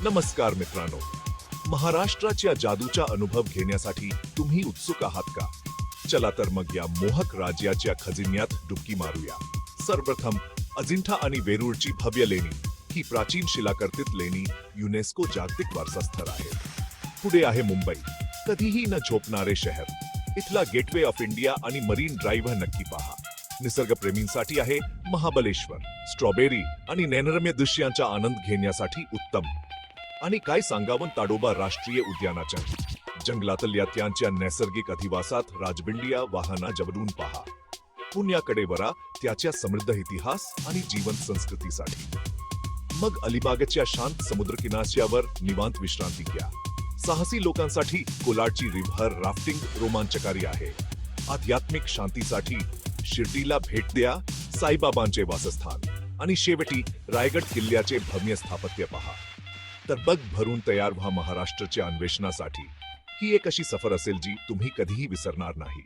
नमस्कार मित्रांनो, महाराष्ट्राच्या जादूचा अनुभव घेण्यासाठी तुम्ही उत्सुक आहात का? चला तर मग या मोहक राज्याच्या खजिन्यात डुबकी मारूया. सर्वप्रथम अजिंठा आणि वेरूळची भव्य लेणी. ही प्राचीन शिलाकर्तित लेणी युनेस्को जागतिक वारसा स्थळ आहे. पुढे आहे मुंबई, कधीही न झोपणारे शहर. इथला गेटवे ऑफ इंडिया आणि मरीन ड्राईव्ह नक्की पहा. निसर्गप्रेमींसाठी आहे महाबलेश्वर. स्ट्रॉबेरी आणि नैनरम्य दृश्यांचा आनंद घेण्यासाठी उत्तम. आणि काय सांगावं ताडोबा राष्ट्रीय उद्यानाच्या जंगलातील त्यांच्या नैसर्गिक अधिवासात राजबिंडिया वाहना जवळून पहा. पुण्याकडे वरा त्याच्या समृद्ध इतिहास आणि जीवन संस्कृतीसाठी. मग अलिबागच्या शांत समुद्रकिनाऱ्यावर निवांत विश्रांती घ्या. साहसी लोकांसाठी कोलाडची रिव्हर राफ्टिंग रोमांचकारी आहे. आध्यात्मिक शांतीसाठी शिर्डीला भेट द्या, साईबाबांचे वासस्थान. आणि शेवटी रायगड किल्ल्याचे भव्य स्थापत्य पहा. तर बग भरून तयार व्हा महाराष्ट्राच्या अन्वेषणासाठी. ही एक अशी सफर असेल जी तुम्ही कधीही विसरणार नाही.